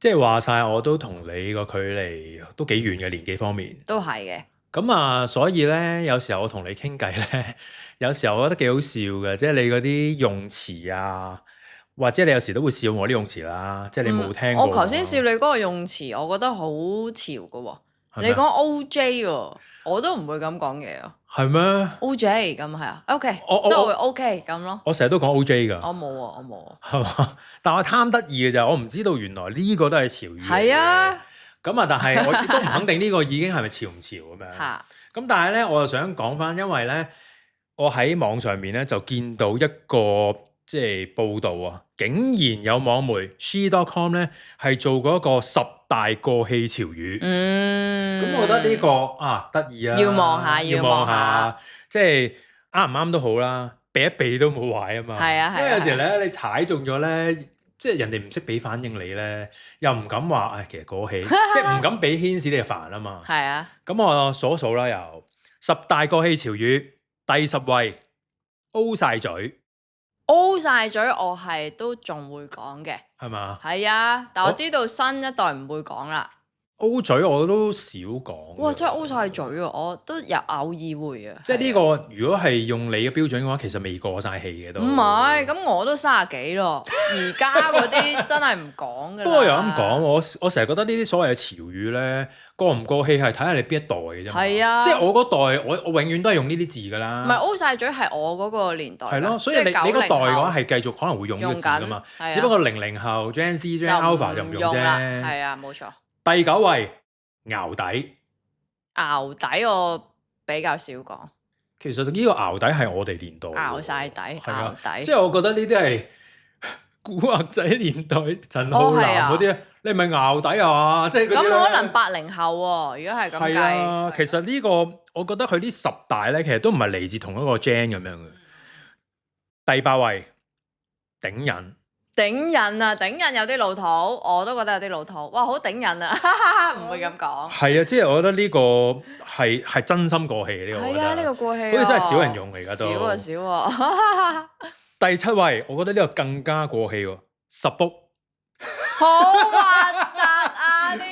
即係話晒，我都同你個距離都幾遠嘅年紀方面。都係嘅。咁啊，所以咧，有時候我同你傾偈咧，有時候我覺得幾好笑嘅，即係你嗰啲用詞啊，或者你有時都會笑我啲用詞啦，即係你冇聽過。我頭先笑你嗰個用詞，我覺得好潮嘅喎。你講 OJ 喎，我都唔會咁講嘢啊。係咩？OJ 咁係啊？OK，即係會 OK 咁咯。我成日都講 OJ 㗎。我冇啊，我冇啊。係嘛？但我貪得意嘅就係我唔知道原來呢個都係潮語嚟嘅。係啊。咁啊，但係我亦都唔肯定呢個已經係咪潮唔潮咁樣。嚇。咁但係咧，我又想講翻，因為咧，我喺網上面咧就見到一個即係報導啊，竟然有網媒 she.com 咧係做過一個10大過氣潮語。咁我覺得呢個啊得意啊，要望下，要望下，即係啱唔啱都好啦，避一避都冇壞啊嘛。係啊，因為有時咧你踩中咗咧。即係人哋唔識俾反應你咧，又唔敢話，其實過氣，即係唔敢俾牽使你就煩啊嘛。係啊。咁我數一數啦，由10大過氣潮語，第10位 O 晒嘴。O 晒嘴，我係都仲會講嘅。係嘛？係啊，但我知道新一代唔會講啦。O 嘴我都少講。哇！真係 O 晒嘴啊！我都有偶爾會啊。即係呢個如果係用你嘅標準嘅話，其實未過晒氣嘅都。唔係，咁我都30幾咯。而家嗰啲真係唔講㗎啦。不過又咁講，我成日覺得呢啲所謂嘅潮語咧，過唔過氣係睇下你邊一代嘅啫。係啊。即係我嗰代，我永遠都係用呢啲字㗎啦。唔係 O 晒嘴係我嗰個年代。係咯，所以你嗰代嘅話係繼續可能會用呢個字㗎嘛。只不過00後 Gen Z、Gen Alpha 就唔用啫。係啊，冇錯。第9位。淆底，淆底我比較少講。其實呢個淆底係我哋年代。淆晒底，淆底。即係我覺得呢啲係古惑仔年代陳浩南嗰啲，你唔係淆底啊嘛？即係咁可能80後喎，如果係咁計。係啊，其實呢個我覺得佢呢10大咧，其實都唔係嚟自同一個 gen 咁樣嘅。第8位，頂人。頂人啊！頂人有啲老土，我都覺得有啲老土。哇，好頂人啊！唔會咁講。係啊，即係我覺得呢個係真心過氣嘅呢個。係啊，呢個過氣。好似真係少人用嚟㗎都。少啊少啊！第7位，我覺得呢個更加過氣喎，十卜。好核突啊！呢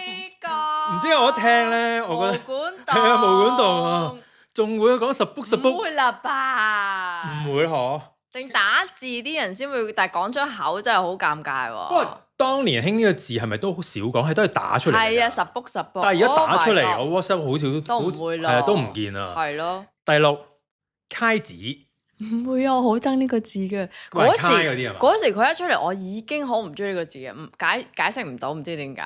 個。唔知我一聽咧，我覺得毛管戙。係啊，毛管戙啊，仲會講十卜十卜。唔會啦吧？唔會嗬。定打字啲人先會，但係講出口真係好尷尬喎。不過當年興呢個字係咪都好少講？係都係打出嚟。係啊，十卜十卜。但係而家打出嚟，我 WhatsApp 好少都唔會啦。係啊，都唔見啦。係咯。第6，揩字。唔會啊！我好憎呢個字嘅。嗰時佢一出嚟，我已經好唔中意呢個字嘅，解釋唔到，唔知點解。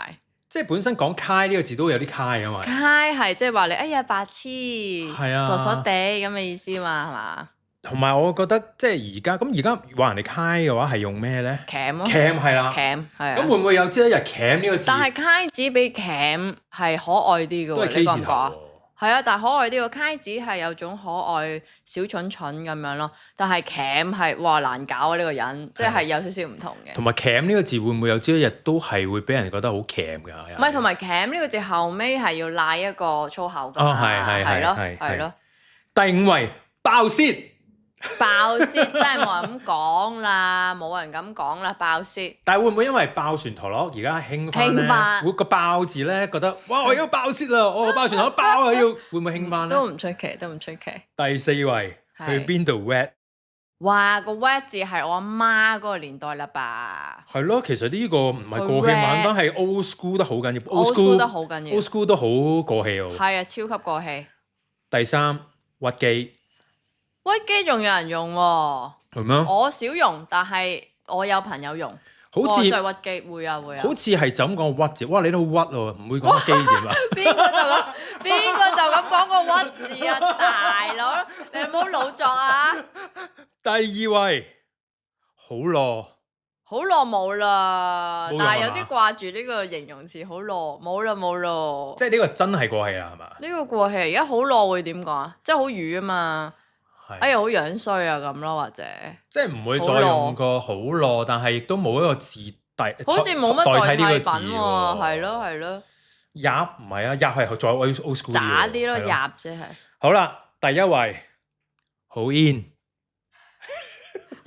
即係本身講揩呢個字都有啲揩啊嘛。揩係即係話你哎呀白痴，傻傻地咁嘅意思嘛，係嘛？同埋我覺得即係而家話人哋揩嘅話係用咩咧？cam 咯。cam 係啦。cam 係啊。咁會唔會有朝一日 cam 呢個字？但係揩字比 cam 係可愛啲嘅喎，都係 K 字頭喎。係啊，但係可愛啲喎，揩字係有種可愛小蠢蠢咁樣咯，但係 cam 係哇難搞啊呢個人，即係有少少唔同嘅。同埋 cam 呢個字會唔會有朝一日都係會俾人覺得好 cam 㗎？唔係，同埋 cam 呢個字後尾係要賴一個粗口㗎嘛。係咯。第5位爆泄。爆泄真係冇人咁講啦，冇人咁講啦，爆泄。但係會唔會因為爆旋陀螺而家興翻咧？會個爆字咧覺得哇我要爆泄啦，我爆旋陀螺爆啊要，會唔會興翻咧？都唔出奇，都唔出奇。第4位去邊度 wet？ 哇個 wet 字係我阿媽嗰個年代啦吧？係咯，其實呢個唔係過氣，反而係 old school 得好緊要。old school 得好緊要。old school 都好過氣喎。係啊，超級過氣。第3，屈機。屈機仲有人用喎。係咩？我少用，但係我有朋友用。好似就屈機，會啊。好似係就咁講屈字，哇！你都好屈喎，唔會講機字嘛？邊個就咁講個屈字啊，大佬！你唔好老作啊！第2位，好囉。好耐冇啦，但係有啲掛住呢個形容詞，好耐冇啦。即係呢個真係過氣啦，係嘛？呢個過氣，而家好耐會點講啊？即係好瘀啊嘛。哎呀，好樣衰啊咁咯，或者即係唔會再用個好耐，但係亦都冇一個字好似冇乜代替呢個品喎。係咯。入唔係啊，入係再 old school 渣啲咯，入啫係。好啦，第1位好 in。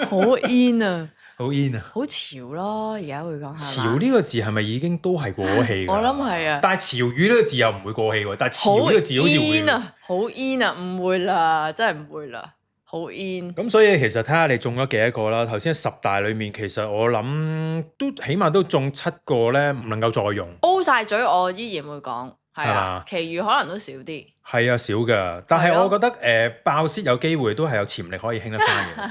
好 in 啊！好 in 啊！好潮咯，而家會講係潮嘛？呢個字係咪已經都係過氣㗎？我諗係啊但係潮語呢個字又唔會過氣喎，但係潮呢個字好似會。 in 啊，好 in 啊，唔會啦，真係唔會啦，好 in。咁所以其實睇下你中咗幾多個啦。頭先10大裡面，其實我諗都起碼都中7個咧，唔能夠再用。 O 晒嘴，我依然會講係係嘛啊，其餘可能都少啲。係啊，少㗎。但係係咯我覺得爆蝕有機會都係有潛力可以興得翻嘅。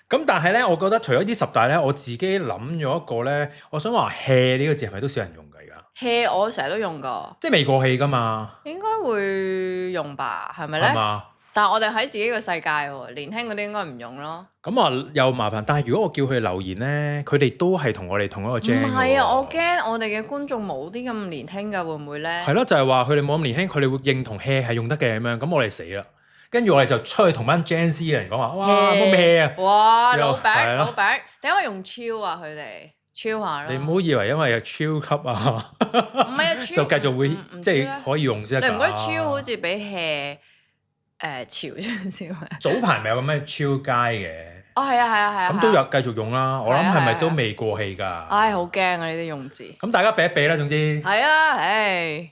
咁但係咧，我覺得除咗呢10大咧，我自己諗咗一個咧，我想話 hea 呢個字係咪都少人用㗎而家？ hea 我成日都用過，即係未過氣㗎嘛，應該會用吧？係咪咧？係嘛？但係我哋喺自己個世界喎，年輕嗰啲應該唔用咯。咁啊又麻煩。但係如果我叫佢留言咧，佢哋都係同我哋同一個 gen 唔㗎喎。係啊，我驚我哋嘅觀眾冇啲咁年輕㗎，會唔會咧？係咯，就係話佢哋冇咁年輕，佢哋會認同 hea 係用得嘅咁樣，咁我哋死啦。跟住我哋就出去同班 Gen Z 嘅人講話，哇，冇咩 hea 啊！哇，又老餅係咯老餅，點解用超啊？佢哋超下咯。你唔好以為因為有超級啊，唔係啊，超就繼續會即係唔知咧可以用先得㗎。你唔覺得超好似比 hea 潮少少咩？早排咪有個咩超街嘅，哦，係啊，係啊，係啊。咁都有繼續用啦。我諗係咪都未過氣㗎？唉，好驚啊！呢啲用字。咁大家比一比啦，總之。係啊，唉。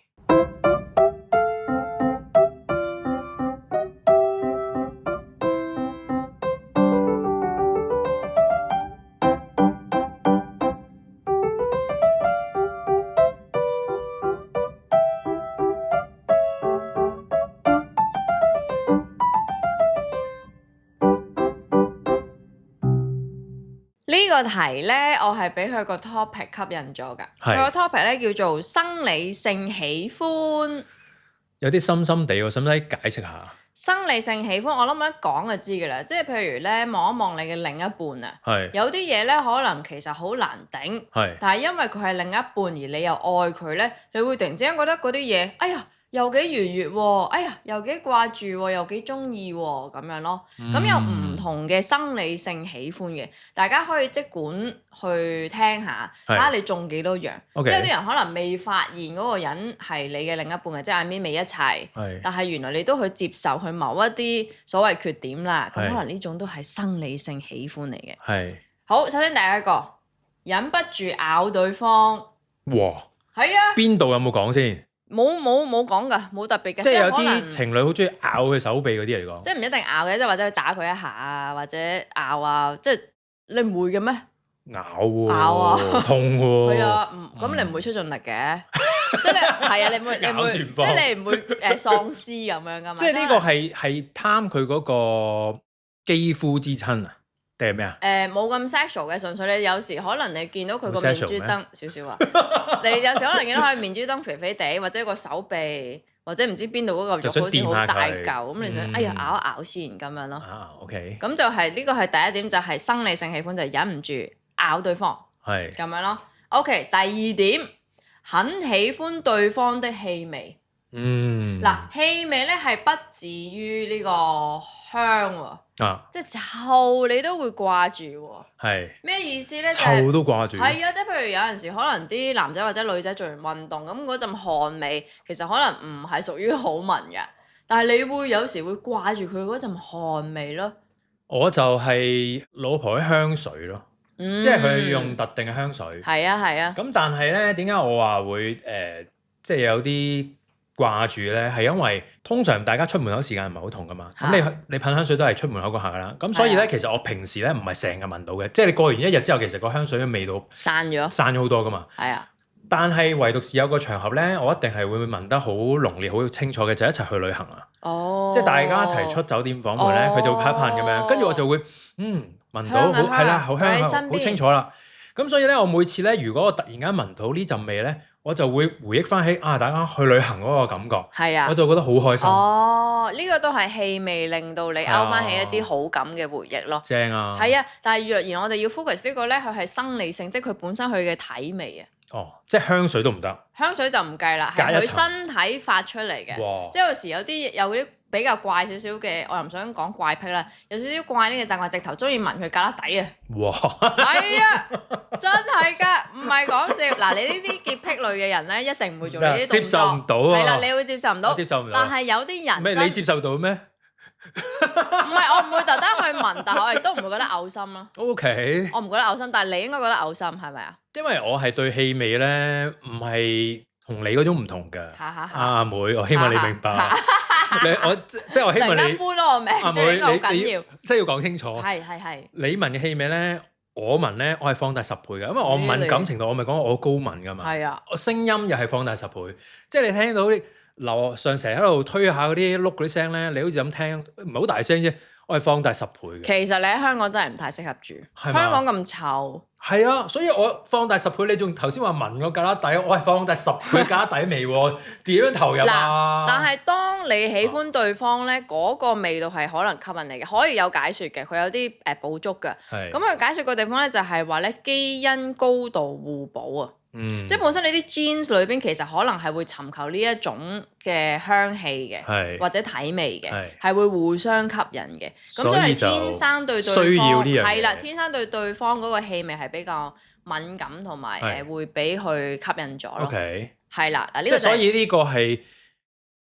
呢個題咧，我係俾佢個 topic 吸引咗㗎。佢個 topic 咧叫做生理性喜歡。有啲深深地喎，使唔使解釋下？生理性喜歡，我諗一講就知㗎啦。即係譬如咧，望一望你嘅另一半啊，係有啲嘢咧可能其實好難頂，係但係因為佢係另一半而你又愛佢咧，你會突然之間覺得嗰啲嘢，哎呀〜又幾愉悅喎，哎呀，又幾掛住喎，又幾中意喎，咁樣咯。咁有唔同嘅生理性喜歡嘅，大家可以即管去聽下，睇下你中幾多樣。即係有啲人可能未發現嗰個人係你嘅另一半嘅，即係 I mean 未一齊，但係原來你都去接受佢某一啲所謂缺點啦。咁可能呢種都係生理性喜歡嚟嘅。係。好，首先第一個，忍不住咬對方。哇！係啊。邊度有冇講先？冇講㗎，冇特別嘅。即係有啲情侶好中意咬佢手臂嗰啲嚟講。即係唔一定咬嘅，即係或者去打佢一下啊，或者咬啊，即係你唔會嘅咩？咬喎。咬啊！痛喎。係啊，咁你唔會出盡力嘅，即係你係啊，你唔會，即係你唔會喪屍咁樣㗎嘛。即係呢個係貪佢嗰個肌膚之親啊？定係咩啊？冇咁 sexual 嘅，純粹你有時可能你見到佢個面珠燈少少啊，你有時可能見到佢面珠燈肥肥地，或者個手臂，或者唔知邊度嗰嚿肉好似好大嚿，咁你想哎呀咬一咬先咁樣咯。OK。咁就係呢個係第一點，就係生理性喜歡，就係忍唔住咬對方，係咁樣咯。OK，第二點，很喜歡對方的氣味。嗱，氣味咧係不至於呢個香喎。即係臭你都會掛住喎，係咩意思咧？臭都掛住，係啊，即係譬如有陣時可能啲男仔或者女仔做完運動咁嗰陣汗味，其實可能唔係屬於好聞嘅，但係你會有時會掛住佢嗰陣汗味咯。我就係老婆嘅香水咯，即係佢用特定嘅香水。係啊係啊。咁但係咧，點解我話會即係有啲掛住咧，係因為通常大家出門口時間唔係好同噶嘛，咁你噴香水都係出門口嗰下噶啦，咁所以咧其實我平時咧唔係成日聞到嘅，即係你過完一日之後，其實個香水嘅味道散咗好多噶嘛。係啊，但係唯獨是有個場合咧，我一定係會聞得好濃烈、好清楚嘅，就一齊去旅行啊。哦，即係大家一齊出酒店房門咧，佢就會噴一噴咁樣，跟住我就會聞到好係啦，好香好清楚啦。咁所以咧，我每次咧，如果我突然間聞到呢陣味咧，我就會回憶翻起大家去旅行嗰個感覺，係啊，我就覺得好開心。哦，呢個都係氣味令到你勾翻起一啲好感嘅回憶咯。正啊！係啊，但係若然我哋要 focus 呢個咧，佢係生理性，即係佢本身佢嘅體味啊。哦，即係香水都唔得。香水就唔計啦，係佢身體發出嚟嘅。哇！即係有時有啲比較怪少少嘅，我又唔想講怪癖啦，有少少怪呢個習慣，直頭中意聞佢胳肋底啊！哇！係啊，真係㗎，唔係講笑。嗱，你呢啲潔癖類嘅人咧，一定唔會做呢啲動作。接受唔到啊！係啦，你會接受唔到。接受唔到。但係有啲人咩？你接受到咩？唔係，我唔會特登去聞，但係我亦都唔會覺得嘔心啦。 OK，我唔覺得嘔心，但係你應該覺得嘔心係咪啊？因為我係對氣味咧唔係同你嗰種唔同嘅。哈哈哈阿妹，我希望你明白。我即係我希望突然間你搬我個名，阿妹，即係呢個好緊要。即係要講清楚。係。你聞嘅氣味咧，我聞咧，我係放大10倍嘅，因為我敏感程度，我咪講我高敏噶嘛。係啊，我聲音又係放大10倍，即係你聽到啲樓上成日喺度推下嗰啲碌嗰啲聲咧，你好似咁聽，唔係好大聲啫，我係放大10倍嘅。其實你喺香港真係唔太適合住，係嘛香港咁臭。係啊，所以我放大10倍，你仲頭先話聞個旮旯底，我係放大10倍旮旯底味喎，點樣投入啊？但係當你喜歡對方咧，嗰個味道係可能吸引你嘅，可以有解説嘅，佢有啲補足嘅。係咁佢解説個地方咧就係話咧基因高度互補啊。即係本身你啲 genes 裏邊其實可能係會尋求呢一種嘅香氣嘅，或者體味嘅，係會互相吸引嘅。咁所以天生對對方係啦，天生對對方嗰個氣味係比較敏感同埋會俾佢吸引咗咯。係啦，嗱呢個所以呢個係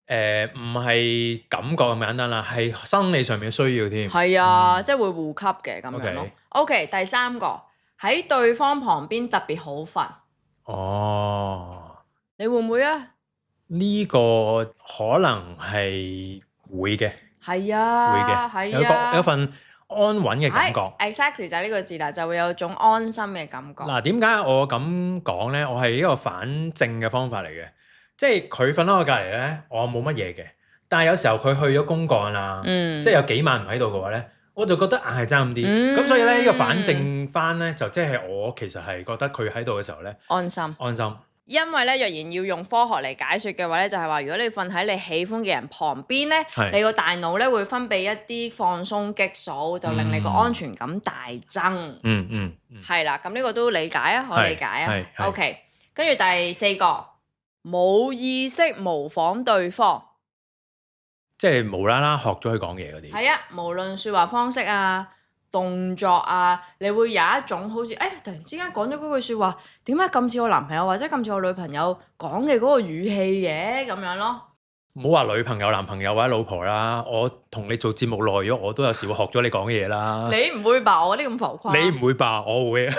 唔係感覺咁簡單啦，係生理上面嘅需要添。係啊，即係會互吸嘅咁樣咯。OK，第三個喺對方旁邊特別好瞓。哦，你會唔會啊？呢個可能係會嘅，係啊，會嘅，有份安穩嘅感覺。Exactly 就係呢個字啦，就會有種安心嘅感覺。嗱，點解我咁講咧？我係一個反正嘅方法嚟嘅，即係佢瞓喺我隔離咧，我冇乜嘢嘅。但係有時候佢去咗公幹啦，即係有幾晚唔喺度嘅話咧，我就覺得硬係爭咁啲。咁所以咧，呢個反正翻咧，就即係我其實係覺得佢喺度嘅時候咧，安心。因為咧，若然要用科學嚟解説嘅話咧，就係話，如果你瞓喺你喜歡嘅人旁邊咧，你個大腦咧會分泌一啲放鬆激素，就令你個安全感大增。係啦，咁呢個都理解啊，我理解啊。OK，跟住第四個，冇意識模仿對方，即係無啦啦學咗佢講嘢嗰啲。係啊，無論説話方式啊、動作啊，你會有一種好似突然之間講咗嗰句説話，點解咁似我男朋友或者咁似我女朋友講嘅嗰個語氣嘅咁樣咯？唔好話女朋友、男朋友或者老婆啦，我同你做節目耐咗，我都有時會學咗你講嘅嘢啦。你唔會吧？我啲咁浮誇。你唔會吧？我會。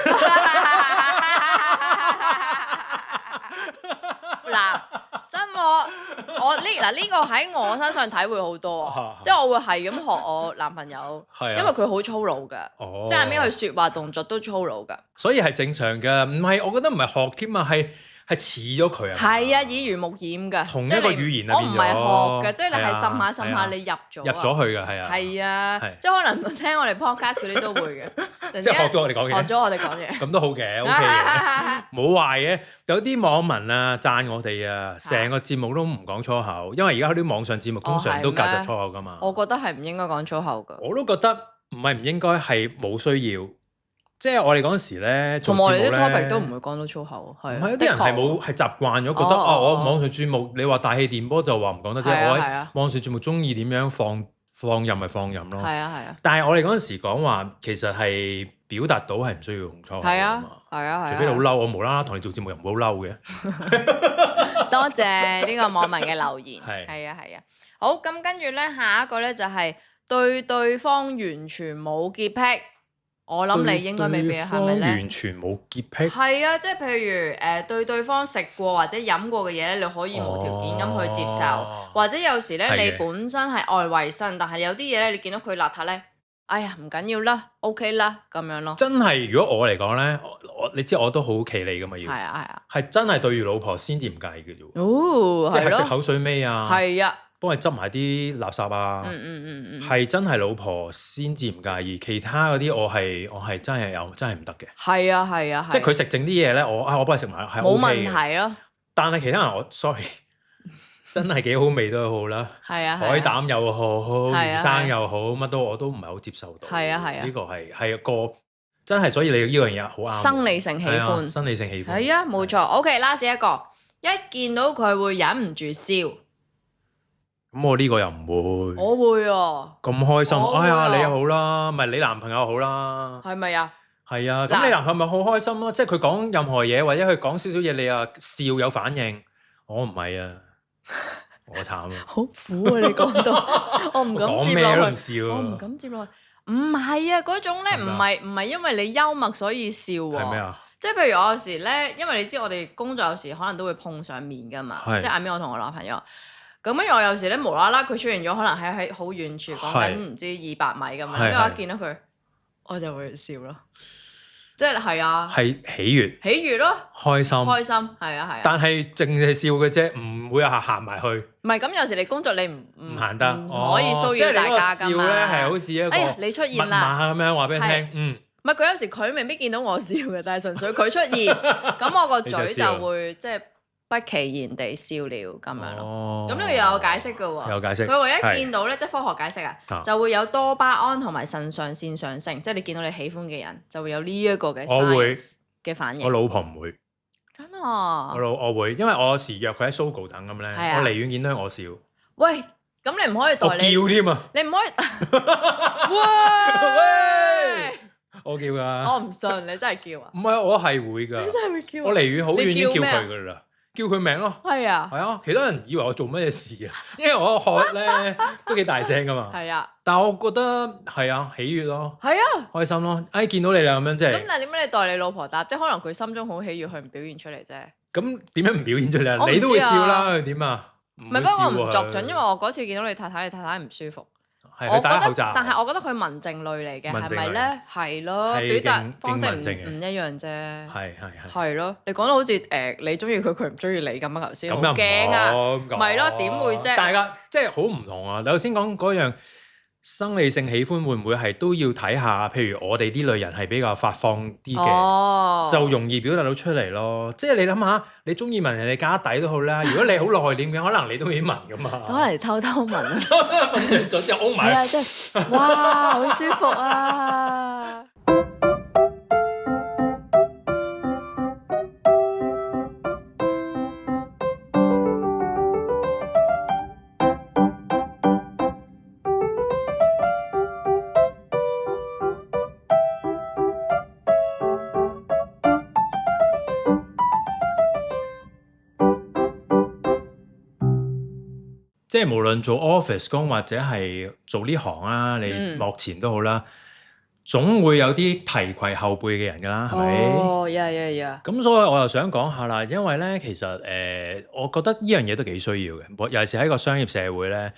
嗱，真我呢個喺我身上體會好多啊！即係我會係咁學我男朋友，因為佢好粗魯㗎，即係邊佢説話動作都粗魯㗎。所以係正常㗎，唔係我覺得唔係學添啊，係似咗佢啊。係啊，耳濡目染㗎，同一個語言啊，我唔係學㗎，即係你係滲下你入咗去㗎，係啊。係啊，即係可能聽我哋 podcast 嗰啲都會嘅，即係學咗我哋講嘢。學咗我哋講嘢。咁都好嘅，OK 嘅，冇壞嘅。有啲網民啊讚我哋啊，成個節目都唔講粗口，因為而家啲網上節目通常都夾雜粗口㗎嘛。我覺得係唔應該講粗口㗎。我都覺得唔係唔應該，係冇需要。即係我哋嗰陣時咧，同埋我哋啲 topic 都唔會講到粗口，係。唔係有啲人係習慣咗，覺得我網上節目你話大氣電波就話唔講得啫。我喺網上節目中意點樣放任咪放任咯。係啊。但係我哋嗰陣時講話，其實係表達到係唔需要用粗口㗎嘛。係啊。除非你好嬲，我無啦啦同你做節目又唔好嬲嘅。多謝呢個網民嘅留言。係啊。好，咁跟住咧，下一個咧就係對對方完全冇潔癖。我諗你應該未必係咪咧？完全冇潔癖。係啊，即係譬如對對方食過或者飲過嘅嘢咧，你可以無條件咁去接受，或者有時咧你本身係愛衞生，但係有啲嘢咧你見到佢邋遢咧，哎呀唔緊要啦 ，OK 啦咁樣咯。真係如果我嚟講咧，你知我都好企理噶嘛要。係啊。係真係對住老婆先至唔介意嘅啫喎。哦，即係食口水尾啊。係啊。幫你執埋啲垃圾啊，係真係老婆先至唔介意，其他嗰啲我係真係唔得嘅。係啊，即係佢食剩啲嘢咧，我幫你食埋係 OK 嘅。冇問題咯。但係其他人sorry，真係幾好味都好啦。係啊。海膽又好，魚生又好，乜都我都唔係好接受到。係啊。呢個係個真係，所以你呢樣嘢好啱。生理性喜歡。生理性喜歡。係啊，冇錯。OK，last 一個，一見到佢會忍唔住笑。咁我呢個又唔會，我會啊，咁開心，哎呀你又好啦，咪你男朋友好啦，係咪啊？係啊，咁你男朋友咪好開心咯，即係佢講任何嘢或者佢講少少嘢，你啊笑有反應，我唔係啊，我慘啊！好苦啊！你講到，我唔敢講咩接落去，都唔笑我唔啊！敢接落去。唔係啊，嗰種咧係咩唔係因為你幽默所以笑喎。係咩啊？即係譬如我有時咧，因為你知我哋工作有時可能都會碰上面噶嘛，係即係阿 Min 我同我男朋友。咁跟住我有時咧無啦啦佢出現咗，可能喺好遠處講緊唔知200米咁樣，跟住我一見到佢，我就會笑咯。即係啊，係喜悅、喜悅咯，開心、開心，係啊。但係淨係笑嘅啫，唔會行埋去。唔係咁，有時你工作你唔行得，唔可以騷擾大家㗎嘛。即係你嗰個笑咧係好似一個哎呀，你出現啦咁樣話俾你聽，唔係佢有時佢未必見到我笑嘅，但係純粹佢出現，咁我個嘴就會即係不其然地笑了咁樣咯。咁呢個有解釋㗎喎。有解釋。佢唯一見到咧，即係科學解釋啊，就會有多巴胺同埋腎上腺上升，即係你見到你喜歡嘅人就會有呢一個嘅 science 嘅反應。我老婆唔會。真啊！我會，因為我有時約佢喺 Sogo 等咁咧，我離遠見到我笑。喂，咁你唔可以代你叫添啊！你唔可以。喂！我叫㗎。我唔信你真係叫啊！唔係，我係會㗎。你真係會叫？我離遠好遠已經叫佢㗎啦，叫佢名咯。係啊。係啊，其他人以為我做乜嘢事啊？因為我個殼咧都幾大聲㗎嘛。係啊。但係我覺得係啊，喜悅咯。係啊。開心咯！哎，見到你啦咁樣即係。咁但係點解你代你老婆答？即係可能佢心中好喜悅，佢唔表現出嚟啫。咁點樣唔表現出嚟啊？我唔知啊你都會笑啦，佢點啊？唔係，不過我唔作準，因為我嗰次見到你太太唔舒服。係佢戴口罩。但係我覺得佢文靜類嚟嘅，係咪咧？係咯，表達方式唔一樣啫。係咯，你講到好似你中意佢，佢唔中意你咁啊！頭先好驚啊！咪咯，點會啫？大家即係好唔同啊！你頭先講嗰樣生理性喜歡會唔會係都要睇下？譬如我哋呢類人係比較發放啲嘅，就容易表達到出嚟咯。即係你諗下，你中意聞人哋家底都好啦。如果你好內斂嘅，可能你都會聞噶嘛。可能偷偷聞啊！瞓着咗之後，係啊，即係哇，好舒服啊！即係無論做 office 工或者係做呢行啊，你幕前都好啦，總會有啲提攜後輩嘅人㗎啦，係咪？哦，呀！咁所以我又想講下啦，因為咧其實我覺得呢樣嘢都幾需要嘅，尤其是喺個商業社會咧，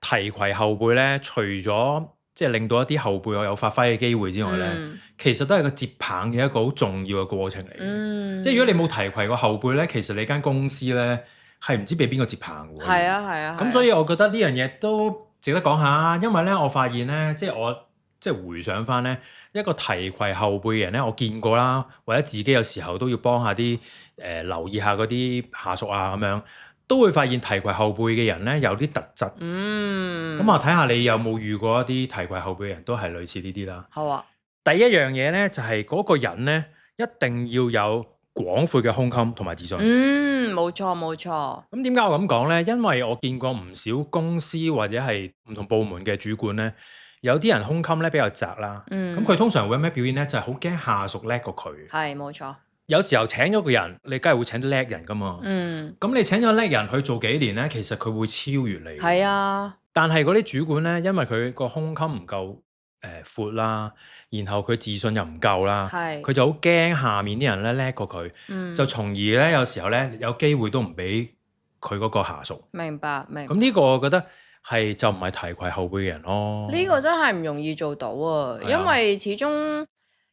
提攜後輩咧，除咗即係令到一啲後輩有發揮嘅機會之外咧，其實都係個接棒嘅一個好重要嘅過程嚟。即係如果你冇提攜個後輩咧，其實你間公司咧，係唔知俾邊個接棒喎？係啊。咁所以我覺得呢樣嘢都值得講下，因為咧我發現咧，即係我回想翻咧，一個提攜後輩嘅人咧，我見過啦，或者自己有時候都要幫下啲留意下嗰啲下屬啊咁樣，都會發現提攜後輩嘅人咧有啲特質。咁啊睇下你有冇遇過一啲提攜後輩嘅人都係類似呢啲啦。好啊。第一樣嘢咧就係嗰個人咧一定要有廣闊嘅胸襟同埋自信。冇錯。咁點解我咁講呢？因為我見過唔少公司或者係唔同部門嘅主管呢，有啲人胸襟咧比較窄啦。咁佢通常會有咩表現呢？就係好驚下屬叻過佢。係冇錯。有時候請咗個人，你梗係會請啲叻人噶嘛。咁你請咗叻人去做幾年呢，其實佢會超越你。係啊。但係嗰啲主管呢，因為佢個胸襟唔夠闊啦，然後佢自信又唔夠啦，佢就好驚下面啲人咧叻過佢，就從而咧有時候咧有機會都唔俾佢嗰個下屬。明白。咁呢個我覺得係就唔係提攜後輩嘅人咯。呢個真係唔容易做到啊，因為始終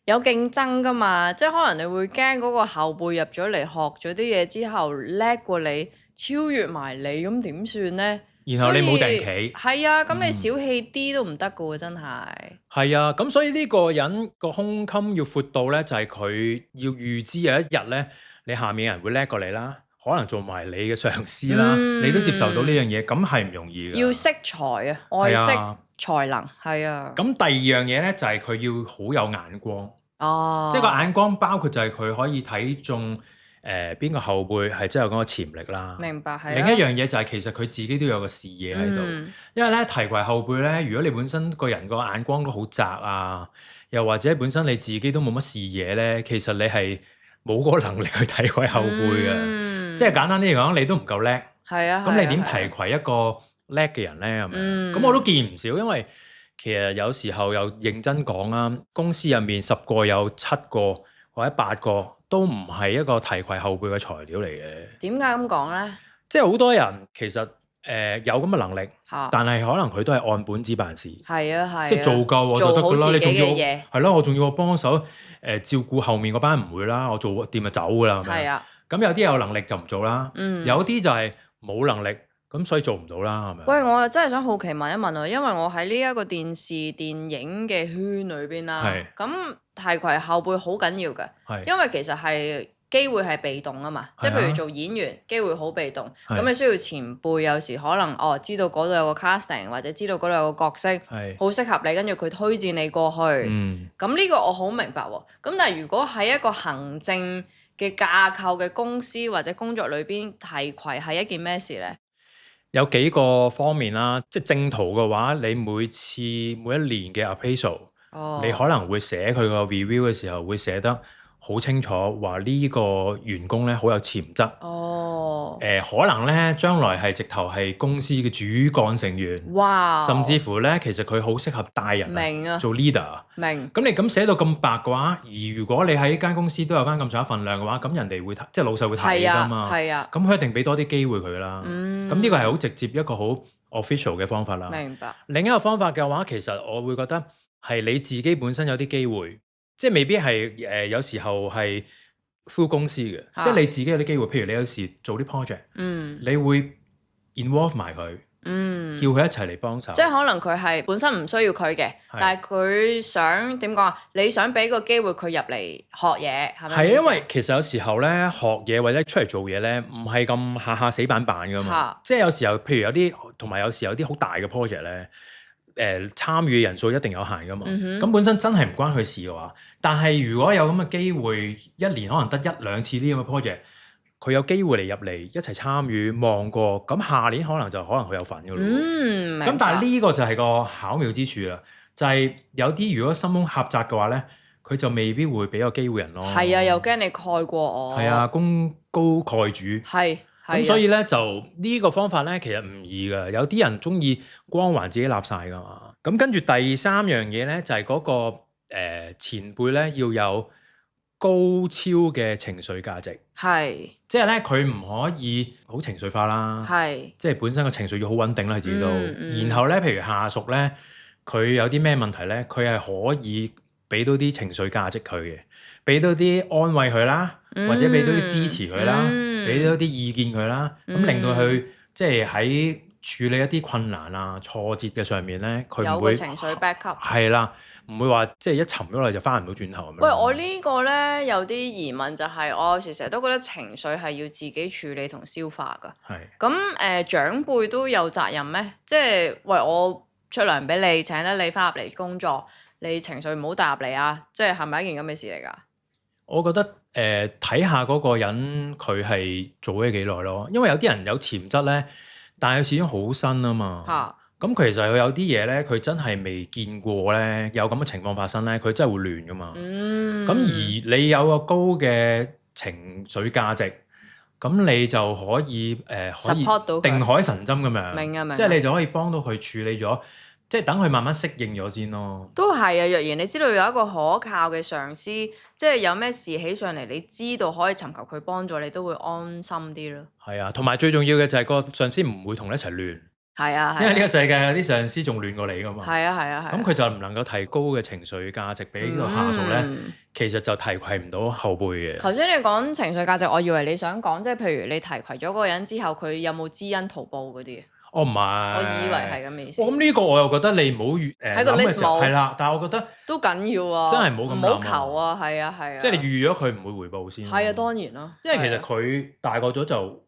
有競爭噶嘛，即係可能你會驚嗰個後輩入咗嚟學咗啲嘢之後叻過你，超越埋你，咁點算呢？然後你冇定企，係啊，咁你小氣啲都唔得噶喎，真係。係啊，咁所以呢個人個胸襟要闊到咧，就係佢要預知有一日咧，你下面嘅人會叻過你啦，可能做埋你嘅上司啦，你都接受到呢樣嘢，咁係唔容易嘅。要識才啊，愛惜才能，係啊。咁第二樣嘢咧，就係佢要好有眼光。即係個眼光包括就係佢可以睇中邊個後輩係真係有嗰個潛力啦。明白。係。另一樣嘢就係其實佢自己都有個視野喺度，因為咧提攜後輩咧，如果你本身個人個眼光都好窄啊，又或者本身你自己都冇乜視野咧，其實你係冇嗰個能力去提攜後輩嘅。即係簡單啲嚟講，你都唔夠叻，係啊，咁你點提攜一個叻嘅人咧？咁樣咁我都見唔少，因為其實有時候又認真講啦，公司入面10個有7個或者8個都唔係一個提攜後輩嘅材料嚟嘅。點解咁講咧？即係好多人其實有咁嘅能力，嚇但係可能佢都係按本子辦事。係啊係啊，即係做夠我就得㗎啦，你仲要嘢係咯，我仲要我幫手照顧後面嗰班唔會啦，我做掂就走㗎啦。係啊，咁有啲有能力就唔做啦，有啲就係冇能力，咁所以做唔到啦，係咪？喂，我又真係想好奇問一問啊，因為我喺呢一個電視電影嘅圈裏邊啦，咁提攜後輩好緊要嘅，因為其實係機會係被動啊嘛，即係譬如做演員機會好被動，咁你需要前輩有時可能知道嗰度有個 casting 或者知道嗰度有個角色好適合你，跟住佢推薦你過去，咁呢個我好明白喎。咁但係如果喺一個行政嘅架構嘅公司或者工作裏邊，提攜係一件咩事呢？有幾個方面啦，即係正途嘅話，你每一年嘅 appraisal，你可能會寫佢個 review 嘅時候會寫得好清楚，話呢個員工咧好有潛質。可能咧將來係直頭係公司嘅主幹成員。哇！甚至乎咧，其實佢好適合帶人，明啊，做 leader。明。咁你咁寫到咁白嘅話，而如果你喺間公司都有翻咁上下份量嘅話，咁人哋會即係老細會睇㗎嘛。係啊。咁佢一定俾多啲機會佢啦。咁呢個係好直接一個好 official 嘅方法啦。明白。另一個方法嘅話，其實我會覺得係你自己本身有啲機會。即係未必係有時候係 full 公司嘅，即係你自己有啲機會。譬如你有時做啲 project，你會 involve 埋佢，叫佢一齊嚟幫手。即係可能佢係本身唔需要佢嘅，但係佢想點講啊？你想俾個機會佢入嚟學嘢，係咪？係因為其實有時候咧學嘢或者出嚟做嘢咧，唔係咁下下死板板噶嘛。即係有時候，譬如有啲同埋有時有啲好大嘅 project 咧。參與嘅人數一定有限噶嘛，咁本身真係唔關佢事嘅話，但係如果有咁嘅機會，一年可能得1-2次呢咁嘅 project，佢有機會嚟入嚟一齊參與望過，咁下年可能佢有份噶咯。咁但係呢個就係個巧妙之處啦，就係有啲如果心胸狹窄嘅話咧，佢就未必會俾個機會人咯。係啊，又驚你蓋過我。係啊，功高蓋主。係。咁所以咧就呢個方法咧其實唔易㗎，有啲人中意光環自己立晒㗎嘛。咁跟住第3樣嘢咧就係嗰個前輩咧要有高超嘅情緒價值。係，即係咧佢唔可以好情緒化啦。係，即係本身個情緒要好穩定啦，佢自己都。然後咧，譬如下屬咧，佢有啲咩問題咧，佢係可以俾到啲情緒價值佢嘅，俾到啲安慰佢啦，或者俾到啲支持佢啦。俾咗啲意見佢啦，咁令到佢即係喺處理一啲困難啊、挫折嘅上面咧，佢唔會有個情緒 backup。係啦，唔會話即係一沉咗落就翻唔到轉頭咁樣。喂，我呢個咧有啲疑問就係，我有時成日都覺得情緒係要自己處理同消化㗎。係。咁長輩都有責任咩？即係喂，我出糧俾你，請得你翻入嚟工作，你情緒唔好帶入嚟啊！即係咪一件咁嘅事嚟㗎？我覺得睇下嗰個人佢係做咗幾耐咯，因為有啲人有潛質咧，但係佢始終好新啊嘛。咁其實佢有啲嘢咧，佢真係未見過咧，有咁嘅情況發生咧，佢真係會亂噶嘛。咁而你有個高嘅情緒價值，咁你就可以可以定海神針咁樣。明啊，明。即係你就可以幫到佢處理咗。即係等佢慢慢適應咗先咯。都係啊，若然你知道有一個可靠嘅上司，即係有咩事起上嚟，你知道可以尋求佢幫助，你都會安心啲咯。係啊，同埋最重要嘅就係個上司唔會同你一齊亂。係啊，因為呢個世界有啲上司仲亂過你噶嘛。係啊，係啊，係。咁佢就唔能夠提高嘅情緒價值俾呢個下屬咧，其實就提攜唔到後輩嘅。頭先你講情緒價值，我以為你想講即係譬如你提攜咗嗰個人之後，佢有冇知恩圖報嗰啲？唔係，我以為係咁嘅意思。咁呢個我又覺得你唔好喺個 list 冇係啦，但係我覺得都緊要啊，真係唔好求啊，係啊係啊。即係你預咗佢唔會回報先。係啊，當然啦。因為其實佢大個咗就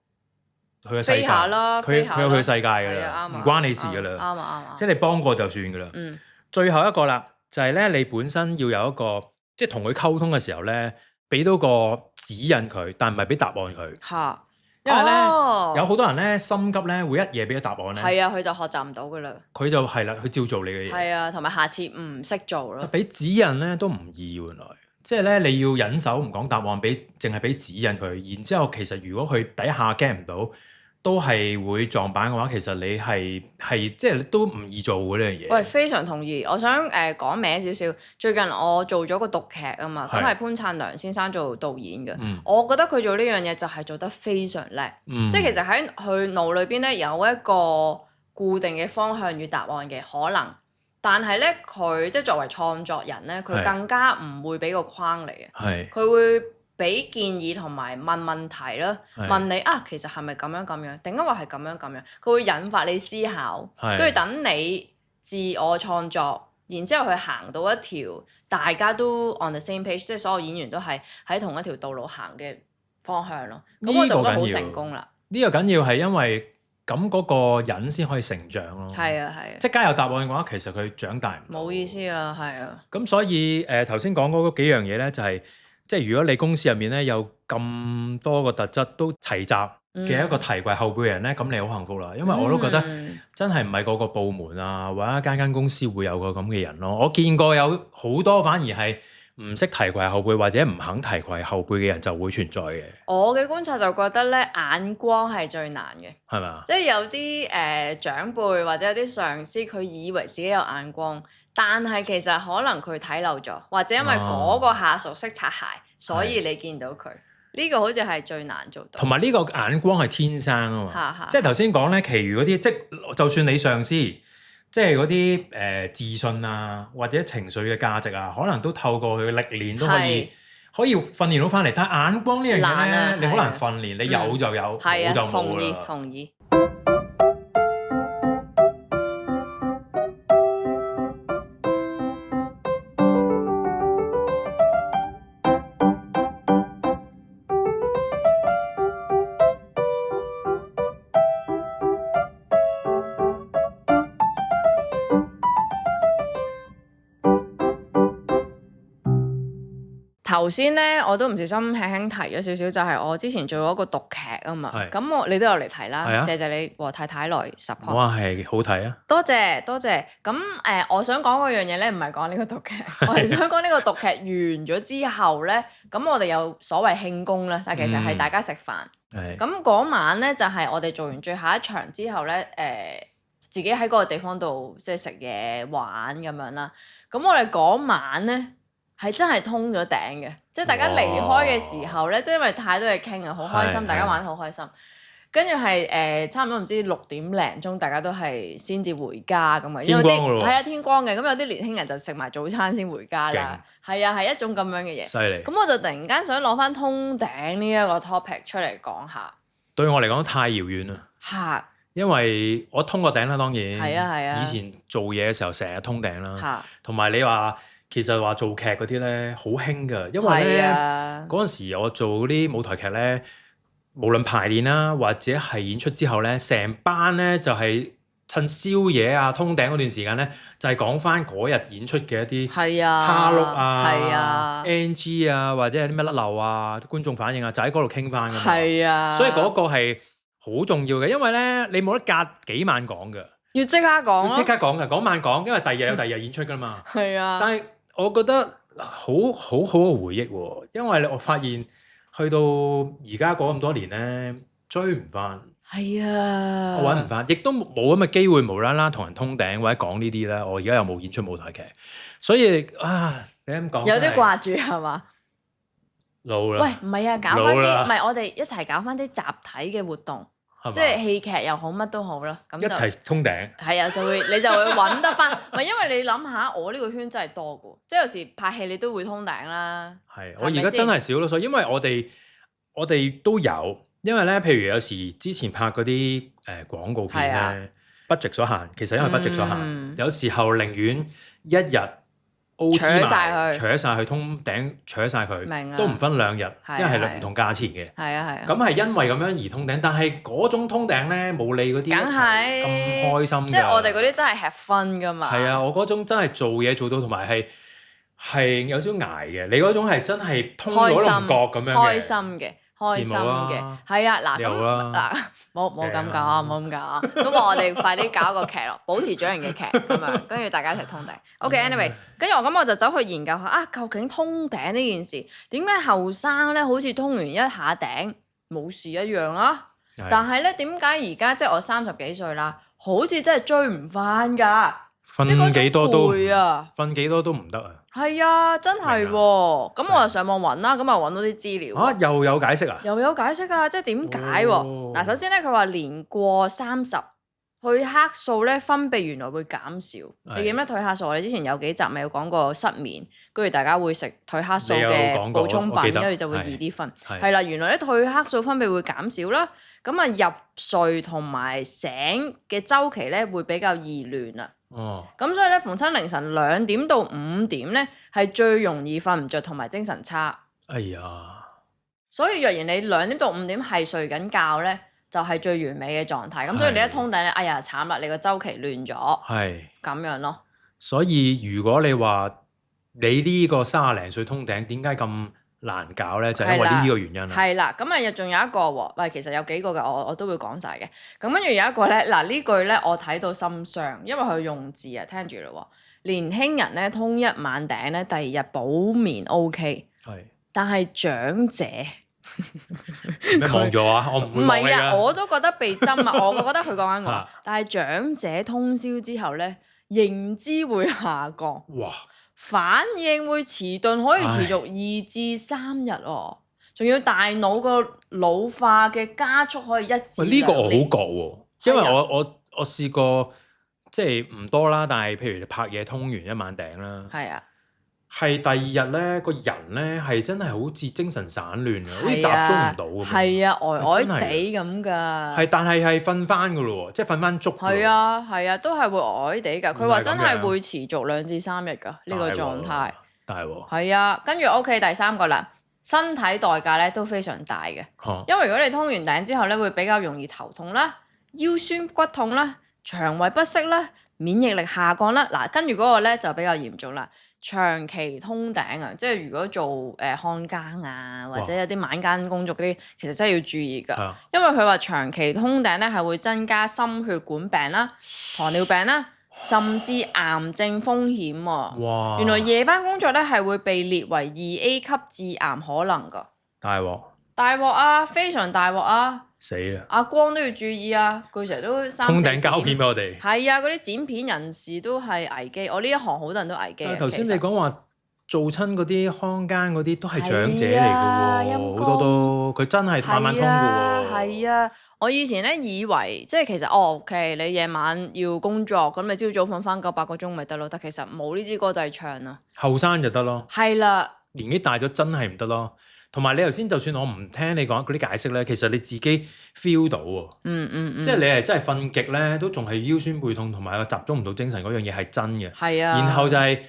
去個世界，飛下啦，佢有佢世界㗎啦，唔關你事㗎啦。啱啊啱啊。即係你幫過就算㗎啦。最後一個啦，就係咧，你本身要有一個即係同佢溝通嘅時候咧，俾到個指引佢，但唔係俾答案佢。嚇。因為咧，有好多人咧心急咧，會一夜俾個答案咧。係啊，佢就學習唔到噶啦。佢就係啦，佢照做你嘅嘢。係啊，同埋下次唔識做咯。俾指引咧都唔易，原來。即係咧，你要忍手唔講答案，淨係俾指引佢。然之後其實如果佢第一下 get 唔到，都係會撞板嘅話，其實你係即係都唔易做嘅呢樣嘢。喂，非常同意。我想講名少少。最近我做咗個讀劇啊嘛，咁係潘燦良先生做導演嘅。我覺得佢做呢樣嘢就係做得非常叻。即係其實喺佢腦裏邊咧有一個固定嘅方向與答案嘅可能，但係咧佢即係作為創作人咧，佢更加唔會俾個框嚟嘅。佢會俾建議同埋問問題啦，問你其實係咪咁樣咁樣？定係話係咁樣咁樣？佢會引發你思考，跟住等你自我創作，然之後佢行到一條大家都 on the same page， 即係所有演員都係喺同一條道路行嘅方向咯。咁我就覺得好成功啦。呢個緊要係因為咁嗰個人先可以成長咯。係啊，即係加有答案嘅話，其實佢長大唔到。冇意思啊，係啊。咁所以頭先講嗰幾樣嘢咧，就係即係如果你公司入面咧有咁多個特質都齊集嘅一個提攜後輩嘅人咧，咁你好幸福啦。因為我都覺得真係唔係個個部門啊，或者間公司會有個咁嘅人咯。我見過有好多反而係唔識提攜後輩或者唔肯提攜後輩嘅人就會存在嘅。我嘅觀察就覺得咧，眼光係最難嘅，係咪啊？即係有啲長輩或者有啲上司，佢以為自己有眼光，但係其實可能佢睇漏咗，或者因為嗰個下屬識擦鞋，所以你見到佢。呢個好似係最難做到。同埋呢個眼光係天生啊嘛，即係頭先講咧，其餘嗰啲即就算你上司，即係嗰啲自信啊或者情緒嘅價值啊，可能都透過佢嘅歷練都可以訓練到翻嚟。但係眼光呢樣嘢咧，你好難訓練，你有就有，冇就冇啦。同意。頭先咧，我都唔小心輕輕提咗少少，就係我之前做咗個讀劇啊嘛。咁你都有嚟提啦，謝謝你和太太來 support。哇，係好睇啊！多謝。咁我想講嗰樣嘢咧，唔係講呢個讀劇，我係想講呢個讀劇完咗之後咧，咁我哋有所謂慶功啦，但其實係大家食飯。咁嗰晚咧就係我哋做完最後一場之後咧，自己喺嗰個地方度即係食嘢玩咁樣啦。咁我哋嗰晚咧，係真係通咗頂嘅，即係大家離開嘅時候咧，即係因為太多嘢傾啊，好開心，大家玩得好開心。跟住係差唔多唔知6點零鐘，大家都係先至回家咁啊。因為天光嘅，咁有啲年輕人就食埋早餐先回家啦。係啊，係一種咁樣嘅嘢。犀利。咁我就突然間想攞翻通頂呢一個 topic 出嚟講下。對我嚟講太遙遠啦。因為我通過頂啦，當然。係啊。以前做嘢嘅時候成日通頂啦。同埋你話。其實話做劇嗰啲咧好興㗎，因為咧嗰陣時我做啲舞台劇咧，無論排練啦或者係演出之後咧，成班咧就係趁宵夜啊通頂嗰段時間咧，就係講翻嗰日演出嘅一啲蝦碌啊、NG 啊或者係啲咩甩漏啊、觀眾反應啊，就喺嗰度傾翻㗎嘛。所以嗰個係好重要嘅，因為咧你冇得隔幾晚講㗎，要即刻講，㗎，嗰晚講，因為第二日有第二日演出㗎嘛。但係我覺得好嘅回憶喎，因為我發現去到而家過咁多年咧，追唔翻。我揾唔翻，亦都冇咁嘅機會無啦啦同人通頂或者講呢啲咧。我而家又冇演出舞台劇，所以你咁講有啲掛住係嘛？老啦。喂，唔係啊，搞翻啲，唔係我哋一齊搞翻啲集體嘅活動。即係戲劇又好，乜都好啦，咁就一齊通頂。係啊，你就會揾得翻。唔係因為你諗下，我呢個圈真係多嘅，即係有時拍戲你都會通頂啦。係，我而家真係少咯，所以因為我哋都有，因為咧，譬如有時之前拍嗰啲廣告片咧，budget 所限，其實因為 budget 所限，有時候寧願一日搶晒佢通頂，搶晒佢，都唔分2日，因為係唔同價錢嘅。咁係因為咁樣而通頂，但係嗰種通頂咧冇你嗰啲咁開心㗎。即係我哋嗰啲真係 have fun 㗎嘛。係啊，我嗰種真係做嘢做到，同埋係有少捱嘅。你嗰種係真係通咗都唔覺咁樣嘅。開心嘅，係啊，嗱冇咁講，咁我哋快啲搞個劇咯，保持獎人嘅劇咁樣，跟住大家一齊通頂。OK，anyway，跟住我就走去研究下究竟通頂呢件事點解後生咧好似通完一下頂冇事一樣啊？但係咧點解而家即係我30幾歲啦，好似真係追唔翻㗎，即係瞓幾多都攰啊！瞓幾多都唔得啊！係啊，真係喎。咁我就上網揾啦，咁啊揾到啲資料。又有解釋啊？又有解釋啊！即係點解喎？嗱，首先咧，佢話年過30，褪黑素咧分泌原來會減少。你記唔記得褪黑素？我哋之前有幾集咪有講過失眠，跟住大家會食褪黑素嘅補充品，跟住就會易啲瞓。係啦，原來咧褪黑素分泌會減少啦，咁啊入睡同埋醒嘅週期咧會比較易亂啊。咁所以咧，逢親凌晨2點到5點咧，係最容易瞓唔着同埋精神差。哎呀！所以若然你2點到5點係睡緊覺咧，就係最完美嘅狀態。咁所以你一通頂咧，哎呀慘啦，你個週期亂咗。係咁樣咯。所以如果你話你呢個30零歲通頂點解咁難搞咧？就係因為呢個原因啦。係啦，咁啊又仲有一個喎，喂，其實有幾個嘅，我都會講晒嘅。咁跟住有一個咧，嗱呢句咧我睇到心傷，因為佢用字啊，聽住啦喎。年輕人咧通一晚頂咧，第二日補眠 OK。係。但係長者，咩望咗啊？我唔會望你㗎。唔係啊，我都覺得被針啊，我覺得佢講緊我。但係長者通宵之後咧，認知會下降。哇！反應會遲鈍，可以持續2至3日喎，仲要大腦個老化嘅加速可以1至2年。呢個我好覺喎，因為我試過即係唔多啦，但係譬如你拍嘢通完一晚頂啦，係啊，係第二日咧個人咧係真係好似精神散亂啊，好似集中唔到咁。係啊，呆地咁㗎。係，但係瞓翻㗎咯喎，即係瞓翻足。係啊，係啊，都係會呆地㗎。佢話真係會持續2至3日㗎呢個狀態。大喎。係啊，跟住 OK 第3個啦，身體代價咧都非常大嘅。因為如果你通完頂之後咧，會比較容易頭痛啦、腰酸骨痛啦、腸胃不適啦、免疫力下降啦。嗱，跟住嗰個咧就比較嚴重啦。長期通頂啊，即係如果做看更啊，或者有啲晚間工作嗰啲，其實真係要注意㗎。因為佢話長期通頂咧係會增加心血管病啦、糖尿病啦，甚至癌症風險喎。原來夜班工作咧係會被列為2A 級致癌可能㗎。大鑊！大鑊啊！非常大鑊啊！死啦！阿光都要注意啊！佢成日都通頂膠片俾我哋。係啊，嗰啲剪片人士都係危機。我呢一行好多人都危機。但係頭先你講話做親嗰啲看更嗰啲都係長者嚟㗎喎，好多都佢真係晚晚通㗎喎。係啊，我以前咧以為即係其實OK，你夜晚要工作，咁你朝早瞓翻9、8個鐘咪得咯，但其實冇呢支歌仔唱啊。後生就得咯。係啦。年紀大咗真係唔得咯。同埋你頭先就算我唔聽你講嗰啲解釋咧，其實你自己 feel 到喎。即係你係真係瞓極咧，都仲係腰酸背痛同埋個集中唔到精神嗰樣嘢係真嘅。係啊。然後就係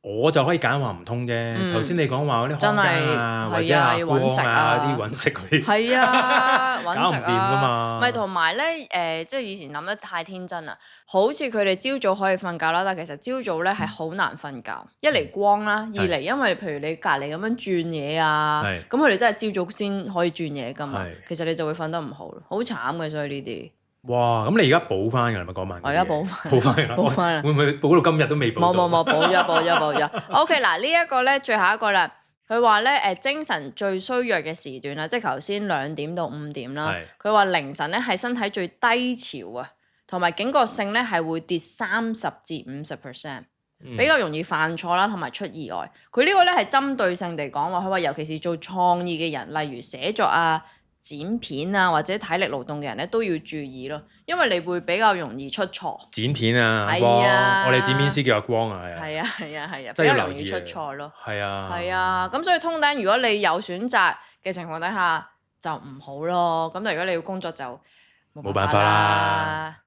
我就可以揀話唔通啫。頭先你講話嗰啲看更啊，或者阿光啊啲揾食嗰啲。係啊，揾食啊。搞唔掂㗎嘛。咪同埋咧即係以前諗得太天真啦。好似佢哋朝早可以瞓覺啦，但其實朝早咧係好難瞓覺。一嚟光啦，二嚟因為譬如你隔離咁樣轉嘢啊，咁佢哋真係朝早先可以轉嘢㗎嘛。其實你就會瞓得唔好，好慘嘅。所以呢啲。哇！咁你而家補翻㗎啦，咪嗰晚。我而家補翻。補翻㗎啦。補翻啦。會唔會補到今日都未補？冇，補咗。OK 嗱，呢一個咧，最後一個啦。佢話咧精神最衰弱嘅時段啦，即係頭先2點到5點啦。佢話凌晨咧係身體最低潮啊。同埋警覺性咧係會跌30至50%，比較容易犯錯啦，同埋出意外。佢呢個咧係針對性地講話，佢話尤其是做創意嘅人，例如寫作啊、剪片啊或者體力勞動嘅人咧都要注意咯，因為你會比較容易出錯。剪片啊，係啊，我哋剪片師叫阿光啊，係啊，比較容易出錯咯。係啊，咁所以通頂如果你有選擇嘅情況底下就唔好咯。咁但如果你要工作就冇辦法啦。